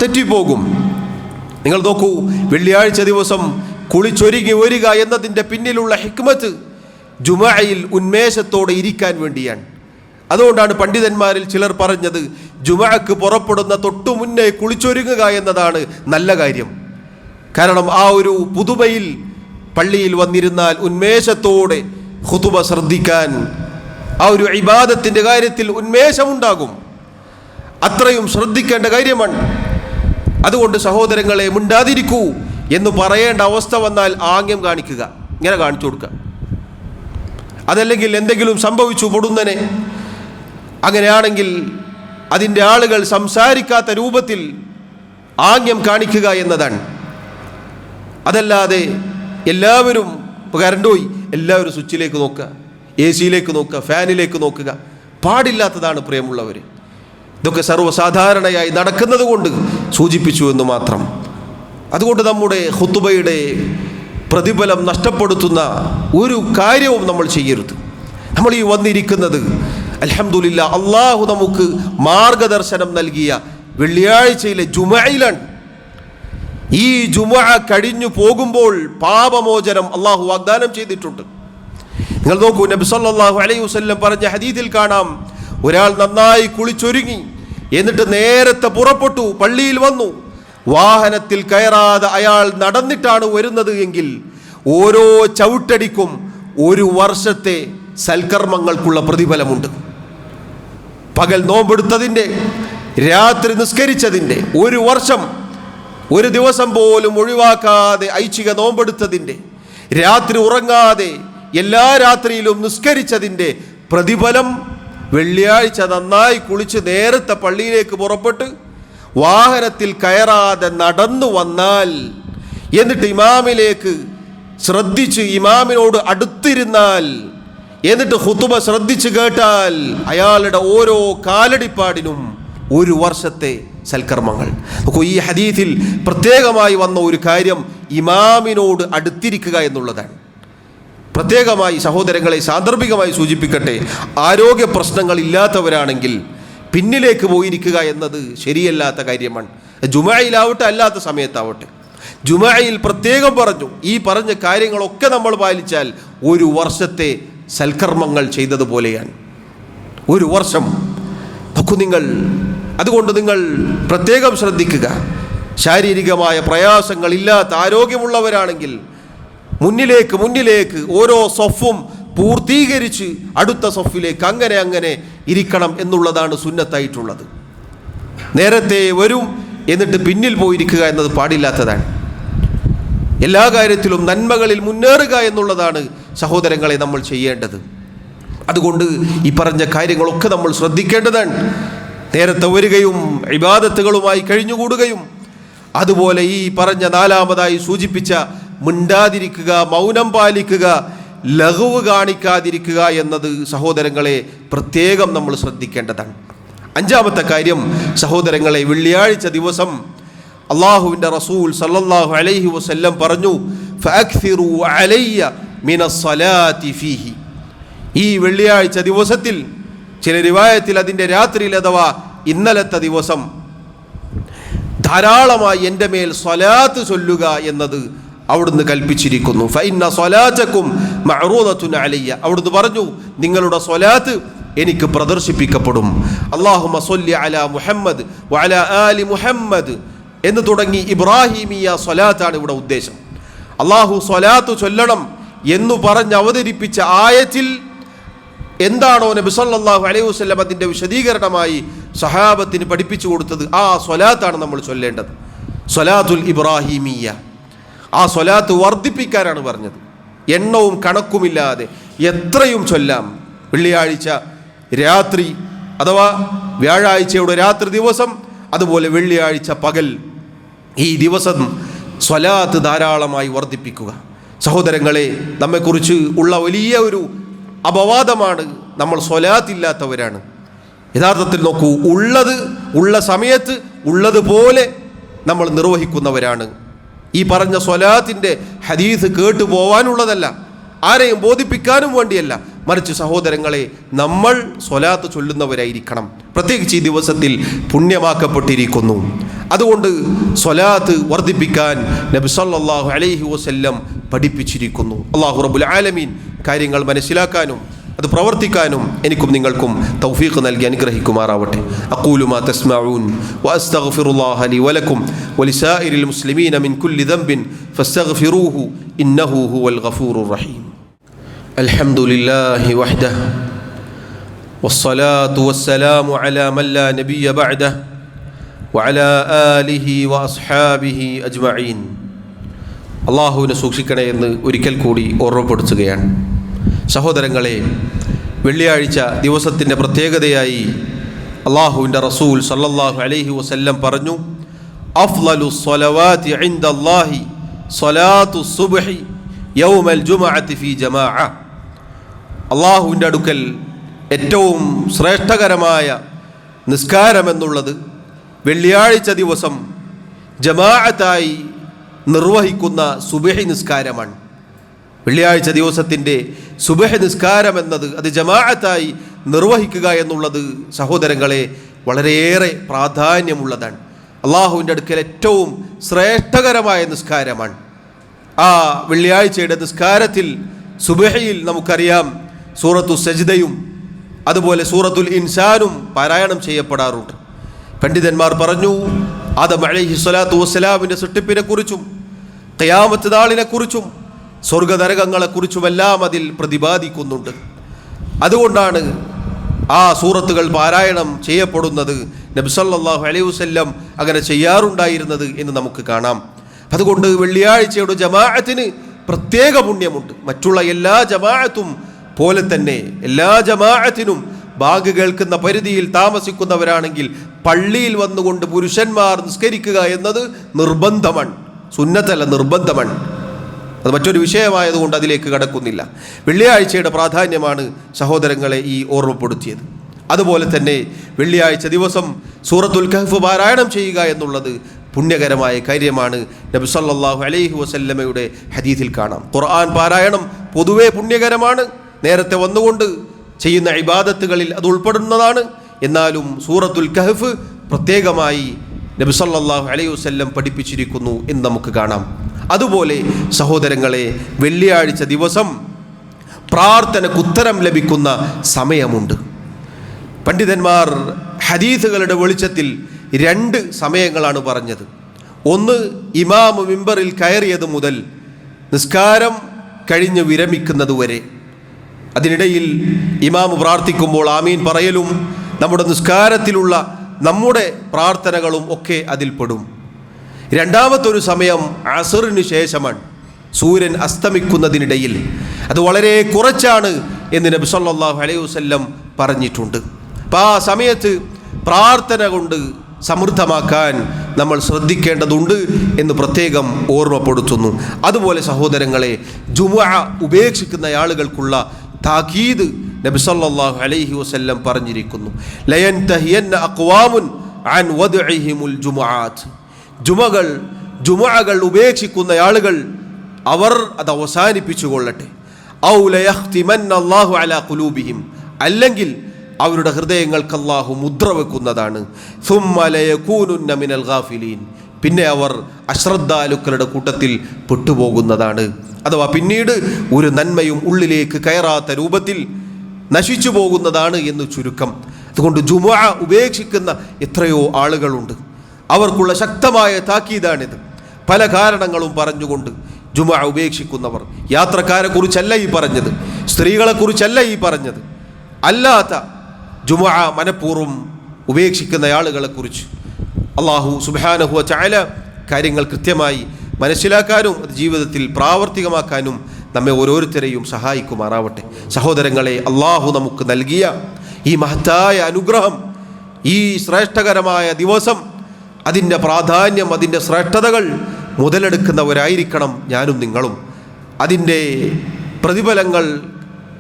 തെറ്റിപ്പോകും. നിങ്ങൾ നോക്കൂ, വെള്ളിയാഴ്ച ദിവസം കുളിച്ചൊരുങ്ങി വരിക എന്നതിൻ്റെ പിന്നിലുള്ള ഹിക്മത്ത് ജുമുഅയിൽ ഉന്മേഷത്തോടെ ഇരിക്കാൻ വേണ്ടിയാണ്. അതുകൊണ്ടാണ് പണ്ഡിതന്മാരിൽ ചിലർ പറഞ്ഞത്, ജുമുഅക്ക് പുറപ്പെടുന്ന തൊട്ടു മുന്നേ കുളിച്ചൊരുങ്ങുക എന്നതാണ് നല്ല കാര്യം. കാരണം ആ ഒരു പുതുമയിൽ പള്ളിയിൽ വന്നിരുന്നാൽ ഉന്മേഷത്തോടെ ഖുതുബ ശ്രദ്ധിക്കാൻ, ആ ഒരു ഇബാദത്തിൻ്റെ കാര്യത്തിൽ ഉന്മേഷമുണ്ടാകും. അത്രയും ശ്രദ്ധിക്കേണ്ട കാര്യമാണ്. അതുകൊണ്ട് സഹോദരങ്ങളെ, മിണ്ടാതിരിക്കൂ എന്ന് പറയേണ്ട അവസ്ഥ വന്നാൽ ആംഗ്യം കാണിക്കുക, ഇങ്ങനെ കാണിച്ചു കൊടുക്കുക. അതല്ലെങ്കിൽ എന്തെങ്കിലും സംഭവിച്ചു പൊടുന്നനെ, അങ്ങനെയാണെങ്കിൽ അതിൻ്റെ ആളുകൾ സംസാരിക്കാത്ത രൂപത്തിൽ ആംഗ്യം കാണിക്കുക എന്നതാണ്. അതല്ലാതെ എല്ലാവരും ഇപ്പോൾ കറണ്ട് പോയി എല്ലാവരും സ്വിച്ചിലേക്ക് നോക്കുക, AC-യിലേക്ക് നോക്കുക, ഫാനിലേക്ക് നോക്കുക, പാടില്ലാത്തതാണ് പ്രിയമുള്ളവർ. ഇതൊക്കെ സർവ്വസാധാരണയായി നടക്കുന്നത് കൊണ്ട് സൂചിപ്പിച്ചു എന്ന് മാത്രം. അതുകൊണ്ട് നമ്മുടെ ഖുതുബയുടെ പ്രതിഫലം നഷ്ടപ്പെടുത്തുന്ന ഒരു കാര്യവും നമ്മൾ ചെയ്യരുത്. നമ്മൾ ഈ വന്നിരിക്കുന്നത് അൽഹംദുലില്ലാ അള്ളാഹു നമുക്ക് മാർഗദർശനം നൽകിയ വെള്ളിയാഴ്ചയിലെ ജുമുഅയിലാണ്. ഈ ജുമുഅ കഴിഞ്ഞു പോകുമ്പോൾ പാപമോചനം അള്ളാഹു വാഗ്ദാനം ചെയ്തിട്ടുണ്ട്. നിങ്ങൾ നോക്കൂ, നബി സല്ലല്ലാഹു അലൈഹി വസല്ലം പറഞ്ഞ ഹദീസിൽ കാണാം, ഒരാൾ നന്നായി കുളിച്ചൊരുങ്ങി എന്നിട്ട് നേരത്തെ പുറപ്പെട്ടു, പള്ളിയിൽ വന്നു, വാഹനത്തിൽ കയറാതെ അയാൾ നടന്നിട്ടാണ് വരുന്നത് എങ്കിൽ ഓരോ ചവിട്ടടിക്കും 1 വർഷത്തെ സൽക്കർമ്മങ്ങൾക്കുള്ള പ്രതിഫലമുണ്ട്. പകൽ നോമ്പെടുത്തതിൻ്റെ, രാത്രി നിസ്കരിച്ചതിൻ്റെ, 1 വർഷം ഒരു ദിവസം പോലും ഒഴിവാക്കാതെ ഐച്ഛിക നോമ്പെടുത്തതിൻ്റെ, രാത്രി ഉറങ്ങാതെ എല്ലാ രാത്രിയിലും നിസ്കരിച്ചതിൻ്റെ പ്രതിഫലം വെള്ളിയാഴ്ച നന്നായി കുളിച്ച് നേരത്തെ പള്ളിയിലേക്ക് പുറപ്പെട്ട് വാഹനത്തിൽ കയറാതെ നടന്നു വന്നാൽ, എന്നിട്ട് ഇമാമിലേക്ക് ശ്രദ്ധിച്ച് ഇമാമിനോട് അടുത്തിരുന്നാൽ, എന്നിട്ട് ഖുതുബ ശ്രദ്ധിച്ച് കേട്ടാൽ അയാളുടെ ഓരോ കാലടിപ്പാടിനും 1 വർഷത്തെ സൽക്കർമ്മങ്ങൾ. നോക്കൂ, ഈ ഹദീസിൽ പ്രത്യേകമായി വന്ന ഒരു കാര്യം ഇമാമിനോട് അടുത്തിരിക്കുക എന്നുള്ളതാണ്. പ്രത്യേകമായി സഹോദരങ്ങളെ സാന്ദർഭികമായി സൂചിപ്പിക്കട്ടെ, ആരോഗ്യ പ്രശ്നങ്ങൾ ഇല്ലാത്തവരാണെങ്കിൽ പിന്നിലേക്ക് പോയിരിക്കുക എന്നത് ശരിയല്ലാത്ത കാര്യമാണ്. ജുമുഅയിലാവട്ടെ അല്ലാത്ത സമയത്താവട്ടെ, ജുമുഅയിൽ പ്രത്യേകം പറഞ്ഞു, ഈ പറഞ്ഞ കാര്യങ്ങളൊക്കെ നമ്മൾ പാലിച്ചാൽ 1 വർഷത്തെ സൽക്കർമ്മങ്ങൾ ചെയ്തതുപോലെയാണ്. 1 വർഷം. നോക്കൂ നിങ്ങൾ, അതുകൊണ്ട് നിങ്ങൾ പ്രത്യേകം ശ്രദ്ധിക്കുക. ശാരീരികമായ പ്രയാസങ്ങളില്ലാത്ത ആരോഗ്യമുള്ളവരാണെങ്കിൽ മുന്നിലേക്ക് ഓരോ സൊഫും പൂർത്തീകരിച്ച് അടുത്ത സൊഫിലേക്ക് അങ്ങനെ ഇരിക്കണം എന്നുള്ളതാണ് സുന്നത്തായിട്ടുള്ളത്. നേരത്തെ വരും എന്നിട്ട് പിന്നിൽ പോയിരിക്കുക എന്നത് പാടില്ലാത്തതാണ്. എല്ലാ കാര്യത്തിലും നന്മകളിൽ മുന്നേറുക എന്നുള്ളതാണ് സഹോദരങ്ങളെ നമ്മൾ ചെയ്യേണ്ടത്. അതുകൊണ്ട് ഈ പറഞ്ഞ കാര്യങ്ങളൊക്കെ നമ്മൾ ശ്രദ്ധിക്കേണ്ടതാണ്. നേരത്തെ വരികയും ഇബാദത്തുകളുമായി കഴിഞ്ഞുകൂടുകയും അതുപോലെ ഈ പറഞ്ഞ നാലാമതായി സൂചിപ്പിച്ച മിണ്ടാതിരിക്കുക, മൗനം പാലിക്കുക, ലഘുവ് കാണിക്കാതിരിക്കുക എന്നത് സഹോദരങ്ങളെ പ്രത്യേകം നമ്മൾ ശ്രദ്ധിക്കേണ്ടതാണ്. അഞ്ചാമത്തെ കാര്യം സഹോദരങ്ങളെ, വെള്ളിയാഴ്ച ദിവസം അള്ളാഹുവിൻ്റെ റസൂൽ സല്ലല്ലാഹു അലൈഹി വസല്ലം പറഞ്ഞു, ഫഅക്സിറു അലയ്യ മിനസ്സലാത്തി ഫീഹി. ഈ വെള്ളിയാഴ്ച ദിവസത്തിൽ, ചില റിവായത്തിൽ അതിൻ്റെ രാത്രിയിൽ അഥവാ ഇന്നലത്തെ ദിവസം ധാരാളമായി എൻ്റെ മേൽ സ്വലാത്ത് ചൊല്ലുക എന്നത് അവിടുന്ന് കൽപ്പിച്ചിരിക്കുന്നു. ഫഇന്ന സ്വലാത്തക്കും മഅറൂദത്തുൻ അലയ്യ. അവിടുന്ന് പറഞ്ഞു, നിങ്ങളുടെ സ്വലാത്ത് എനിക്ക് പ്രദർശിപ്പിക്കപ്പെടും. അല്ലാഹുമ്മ സ്വല്ലി അലാ മുഹമ്മദ് വഅലാ ആലി മുഹമ്മദ് എന്ന് തുടങ്ങി ഇബ്രാഹിമിയ സ്വലാത്താണ് ഇവിടെ ഉദ്ദേശം. അള്ളാഹു സ്വലാത്ത് ചൊല്ലണം എന്നു പറഞ്ഞ് അവതരിപ്പിച്ച ആയത്തിൽ എന്താണോ നബി സല്ലല്ലാഹു അലൈഹി വസല്ലം അതിൻ്റെ വിശദീകരണമായി സഹാബത്തിന് പഠിപ്പിച്ചു കൊടുത്തത്, ആ സ്വലാത്താണ് നമ്മൾ ചൊല്ലേണ്ടത്. സ്വലാത്തുൽ ഇബ്രാഹിമിയ. ആ സ്വലാത്ത് വർദ്ധിപ്പിക്കാനാണ് പറഞ്ഞത്. എണ്ണവും കണക്കുമില്ലാതെ എത്രയും ചൊല്ലാം. വെള്ളിയാഴ്ച രാത്രി അഥവാ വ്യാഴാഴ്ചയുടെ രാത്രി ദിവസം, അതുപോലെ വെള്ളിയാഴ്ച പകൽ, ഈ ദിവസം സ്വലാത്ത് ധാരാളമായി വർദ്ധിപ്പിക്കുക. സഹോദരങ്ങളെ, നമ്മെക്കുറിച്ച് ഉള്ള വലിയ ഒരു അപവാദമാണ് നമ്മൾ സ്വലാത്തില്ലാത്തവരാണ്. യഥാർത്ഥത്തിൽ നോക്കൂ, ഉള്ള സമയത്ത് ഉള്ളതുപോലെ നമ്മൾ നിർവഹിക്കുന്നവരാണ്. ഈ പറഞ്ഞ സ്വലാത്തിൻ്റെ ഹദീസ് കേട്ടു പോവാനുള്ളതല്ല, ആരെയും ബോധിപ്പിക്കാനും വേണ്ടിയല്ല, മറിച്ച് സഹോദരങ്ങളെ നമ്മൾ സ്വലാത്ത് ചൊല്ലുന്നവരായിരിക്കണം. പ്രത്യേകിച്ച് ഈ ദിവസത്തിൽ പുണ്യമാക്കപ്പെട്ടിരിക്കുന്നു. അതുകൊണ്ട് സ്വലാത്ത് വർദ്ധിപ്പിക്കാൻ നബി സല്ലല്ലാഹു അലൈഹി വസല്ലം പഠിപ്പിച്ചിരിക്കുന്നു. അല്ലാഹു റബ്ബുൽ ആലമീൻ കാര്യങ്ങൾ മനസ്സിലാക്കാനും അത് പ്രവർത്തിക്കാനും എനിക്കും നിങ്ങൾക്കും തൗഫീഖ് നൽകി അനുഗ്രഹിക്കുമാറാവട്ടെ. അഖൂലു മാ തസ്മഊൻ വഅസ്തഗ്ഫിറുല്ലാഹ ലി വലക്കും വലിസായിരിൽ മുസ്ലിമീന മിൻ കുല്ലി ദംബിൻ ഫസ്തഗ്ഫിറൂഹു ഇന്നഹു ഹുവൽ ഗഫൂറുർ റഹീം. അൽഹംദുലില്ലാഹി വഹ്ദഹു വസ്സലാത്തു വസ്സലാമു അലാ മൻ ലാ നബിയ്യ ബഅദഹു വഅലാ ആലിഹി വഅസ്ഹാബിഹി അജ്മഈൻ. അല്ലാഹുവിനെ സൂക്ഷിക്കണേ എന്ന് ഒരിക്കൽ കൂടി ഓർമ്മപ്പെടുത്തുകയാണ്. സഹോദരങ്ങളെ, വെള്ളിയാഴ്ച ദിവസത്തിൻ്റെ പ്രത്യേകതയായി അള്ളാഹുവിൻ്റെ റസൂൽ സല്ലല്ലാഹു അലൈഹി വസല്ലം പറഞ്ഞു, അഫ്ളലു സ്വലവാതി ഇൻദല്ലാഹി സ്വലാത്തു സുബ്ഹി യൗമൽ ജുമുഅത്തി ഫീ ജമാഅ. അള്ളാഹുവിൻ്റെ അടുക്കൽ ഏറ്റവും ശ്രേഷ്ഠകരമായ നിസ്കാരമെന്നുള്ളത് വെള്ളിയാഴ്ച ദിവസം ജമാഅത്തായി നിർവഹിക്കുന്ന സുബ്ഹി നിസ്കാരമാണ്. വെള്ളിയാഴ്ച ദിവസത്തിൻ്റെ സുബ്ഹ് നിസ്കാരം എന്നത് അത് ജമാഅത്തായി നിർവഹിക്കുക എന്നുള്ളത് സഹോദരങ്ങളെ വളരെയേറെ പ്രാധാന്യമുള്ളതാണ്. അള്ളാഹുവിൻ്റെ അടുക്കൽ ഏറ്റവും ശ്രേഷ്ഠകരമായ നിസ്കാരമാണ്. ആ വെള്ളിയാഴ്ചയുടെ നിസ്കാരത്തിൽ സുബ്ഹിയിൽ നമുക്കറിയാം സൂറത്തു സജ്ദയും അതുപോലെ സൂറത്തുൽ ഇൻസാനും പാരായണം ചെയ്യപ്പെടാറുണ്ട്. പണ്ഡിതന്മാർ പറഞ്ഞു, ആദം അലൈഹിസ്സലാത്തു വസ്സലാമിൻ്റെ സൃഷ്ടിപ്പിനെ കുറിച്ചും ഖിയാമത്ത് നാളിനെക്കുറിച്ചും സ്വർഗനരകങ്ങളെക്കുറിച്ചുമെല്ലാം അതിൽ പ്രതിപാദിക്കുന്നുണ്ട്. അതുകൊണ്ടാണ് ആ സൂറത്തുകൾ പാരായണം ചെയ്യപ്പെടുന്നത്, നബി സല്ലല്ലാഹു അലൈഹി വസല്ലം അങ്ങനെ ചെയ്യാറുണ്ടായിരുന്നത് എന്ന് നമുക്ക് കാണാം. അതുകൊണ്ട് വെള്ളിയാഴ്ചയുടെ ജമാഅത്തിന് പ്രത്യേക പുണ്യമുണ്ട്. മറ്റുള്ള എല്ലാ ജമാഅത്തും പോലെ തന്നെ എല്ലാ ജമാഅത്തിനും ബാങ്ക് കേൾക്കുന്ന പരിധിയിൽ താമസിക്കുന്നവരാണെങ്കിൽ പള്ളിയിൽ വന്നുകൊണ്ട് പുരുഷന്മാർ നിസ്കരിക്കുക എന്നത് നിർബന്ധമാണ്, സുന്നത്തല്ല, നിർബന്ധമാണ്. അത് മറ്റൊരു വിഷയമായതുകൊണ്ട് അതിലേക്ക് കടക്കുന്നില്ല. വെള്ളിയാഴ്ചയുടെ പ്രാധാന്യമാണ് സഹോദരങ്ങളെ ഈ ഓർമ്മപ്പെടുത്തിയത്. അതുപോലെ തന്നെ വെള്ളിയാഴ്ച ദിവസം സൂറത്തുൽ കഹ്ഫ് പാരായണം ചെയ്യുക എന്നുള്ളത് പുണ്യകരമായ കാര്യമാണ്. നബി സല്ലല്ലാഹു അലൈഹി വസല്ലമയുടെ ഹദീസിൽ കാണാം. ഖുർആൻ പാരായണം പൊതുവെ പുണ്യകരമാണ്, നേരത്തെ വന്നുകൊണ്ട് ചെയ്യുന്ന ഇബാദത്തുകളിൽ അത് ഉൾപ്പെടുന്നതാണ്. എന്നാലും സൂറത്തുൽ കഹ്ഫ് പ്രത്യേകമായി നബി സല്ലല്ലാഹു അലൈഹി വസല്ലം പഠിപ്പിച്ചിരിക്കുന്നു എന്ന് നമുക്ക് കാണാം. അതുപോലെ സഹോദരങ്ങളെ, വെള്ളിയാഴ്ച ദിവസം പ്രാർത്ഥനയ്ക്ക് ഉത്തരം ലഭിക്കുന്ന സമയമുണ്ട്. പണ്ഡിതന്മാർ ഹദീസുകളുടെ വെളിച്ചത്തിൽ 2 സമയങ്ങളാണ് പറഞ്ഞത്. ഒന്ന്, ഇമാം മിമ്പറിൽ കയറിയത് മുതൽ നിസ്കാരം കഴിഞ്ഞ് വിരമിക്കുന്നത് വരെ. അതിനിടയിൽ ഇമാം പ്രാർത്ഥിക്കുമ്പോൾ ആമീൻ പറയലും നമ്മുടെ നിസ്കാരത്തിലുള്ള നമ്മുടെ പ്രാർത്ഥനകളും ഒക്കെ അതിൽപ്പെടും. രണ്ടാമത്തൊരു സമയം അസറിന് ശേഷമാണ്, സൂര്യൻ അസ്തമിക്കുന്നതിനിടയിൽ. അത് വളരെ കുറച്ചാണ് എന്ന് നബി സല്ലല്ലാഹു അലൈഹി വസല്ലം പറഞ്ഞിട്ടുണ്ട്. അപ്പോൾ ആ സമയത്ത് പ്രാർത്ഥന കൊണ്ട് സമൃദ്ധമാക്കാൻ നമ്മൾ ശ്രദ്ധിക്കേണ്ടതുണ്ട് എന്ന് പ്രത്യേകം ഓർമ്മപ്പെടുത്തുന്നു. അതുപോലെ സഹോദരങ്ങളെ, ജുമുഅ ഉപേക്ഷിക്കുന്ന ആളുകൾക്കുള്ള താക്കീത് നബി സല്ലല്ലാഹു അലൈഹി വസല്ലം പറഞ്ഞിരിക്കുന്നു. ലയൻതഹിയന്ന അഖ്വാമുൻ അൻ വദ്ഇഹിമുൽ ജുമുആത്ത്. ജുമുഅകൾ ഉപേക്ഷിക്കുന്ന ആളുകൾ അവർ അത് അവസാനിപ്പിച്ചു കൊള്ളട്ടെ. ഔ ലയഖ്തിമന്ന അല്ലാഹു അലാ ഖുലൂബിഹിം, അല്ലെങ്കിൽ അവരുടെ ഹൃദയങ്ങൾക്ക് അല്ലാഹു മുദ്ര വെക്കുന്നതാണ്. സുമ്മ ലയകൂനുന്ന മിനൽ ഗാഫിലീൻ, പിന്നെ അവർ അശ്രദ്ധാലുക്കളുടെ കൂട്ടത്തിൽ പെട്ടുപോകുന്നതാണ്. അഥവാ പിന്നീട് ഒരു നന്മയും ഉള്ളിലേക്ക് കയറാത്ത രൂപത്തിൽ നശിച്ചു പോകുന്നതാണ് എന്ന് ചുരുക്കം. അതുകൊണ്ട് ജുമുഅ ഉപേക്ഷിക്കുന്ന എത്രയോ ആളുകളുണ്ട്. അവർക്കുള്ള ശക്തമായ താക്കീതാണിത്. പല കാരണങ്ങളും പറഞ്ഞുകൊണ്ട് ജുമുഅ ഉപേക്ഷിക്കുന്നവർ, യാത്രക്കാരെ കുറിച്ചല്ല ഈ പറഞ്ഞത്, സ്ത്രീകളെ കുറിച്ചല്ല ഈ പറഞ്ഞത്, അല്ലാത്ത ജുമുഅ മനഃപൂർവ്വം ഉപേക്ഷിക്കുന്ന ആളുകളെ കുറിച്ച് അല്ലാഹു സുബ്ഹാനഹു വ തആല കാര്യങ്ങൾ കൃത്യമായി മനസ്സിലാക്കാനും അത് ജീവിതത്തിൽ പ്രാവർത്തികമാക്കാനും നമ്മെ ഓരോരുത്തരെയും സഹായിക്കുമാറാവട്ടെ. സഹോദരങ്ങളെ, അല്ലാഹു നമുക്ക് നൽകിയ ഈ മഹത്തായ അനുഗ്രഹം, ഈ ശ്രേഷ്ഠകരമായ ദിവസം, അതിൻ്റെ പ്രാധാന്യം, അതിൻ്റെ ശ്രേഷ്ഠതകൾ മുതലെടുക്കുന്നവരായിരിക്കണം ഞാനും നിങ്ങളും. അതിൻ്റെ പ്രതിഫലങ്ങൾ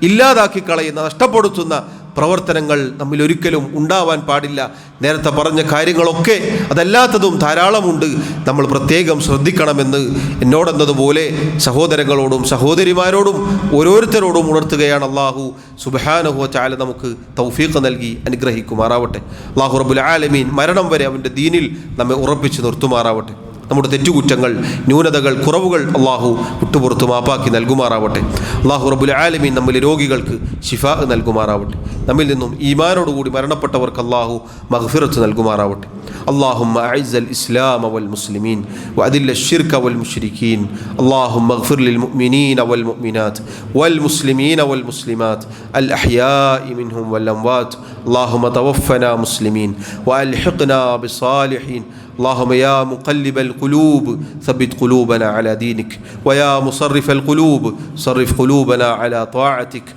ഇല്ലാതാക്കി കളയുന്ന, നഷ്ടപ്പെടുത്തുന്ന പ്രവർത്തനങ്ങൾ നമ്മിൽ ഒരിക്കലും ഉണ്ടാവാൻ പാടില്ല. നേരത്തെ പറഞ്ഞ കാര്യങ്ങളൊക്കെ അതല്ലാത്തതും ധാരാളമുണ്ട്. നമ്മൾ പ്രത്യേകം ശ്രദ്ധിക്കണമെന്ന് എന്നോടെന്നതുപോലെ സഹോദരങ്ങളോടും സഹോദരിമാരോടും ഓരോരുത്തരോടും ഉണർത്തുകയാണ്. അല്ലാഹു സുബ്ഹാനഹു വ തആല നമുക്ക് തൗഫീഖ് നൽകി അനുഗ്രഹിക്കുമാറാവട്ടെ. അല്ലാഹു റബ്ബുൽ ആലമീൻ മരണം വരെ അവൻ്റെ ദീനിൽ നമ്മെ ഉറപ്പിച്ച് നിർത്തുമാറാവട്ടെ. നമ്മുടെ തെറ്റുകുറ്റങ്ങൾ, ന്യൂനതകൾ, കുറവുകൾ അല്ലാഹു വിട്ടുപുറത്ത് മാപ്പാക്കി നൽകുമാറാവട്ടെ. അല്ലാഹു റബ്ബുൽ ആലമീൻ നമ്മിലെ രോഗികൾക്ക് ശിഫാ നൽകുമാറാവട്ടെ. നമ്മിൽ നിന്നും ഈമാനോടുകൂടി മരണപ്പെട്ടവർക്ക് അല്ലാഹു മഗ്ഫിറത്ത് നൽകുമാറാവട്ടെ. اللهم أعز الإسلام والمسلمين وأذل الشرك والمشركين. اللهم اغفر للمؤمنين والمؤمنات والمسلمين والمسلمات الأحياء منهم والأموات. اللهم توفنا مسلمين وألحقنا بالصالحين. اللهم يا مقلب القلوب ثبت قلوبنا على دينك، ويا مصرف القلوب صرف قلوبنا على طاعتك.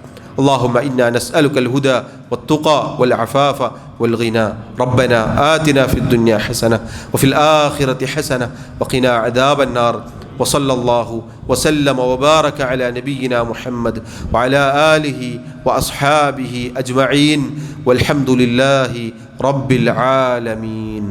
اللهم إنا نسألك الهدى والتقى والعفاف والغنى. ربنا آتنا في الدنيا حسنة وفي الآخرة حسنة وقنا عذاب النار. وصلى الله وسلم وبارك على نبينا محمد وعلى آله وأصحابه أجمعين والحمد لله رب العالمين.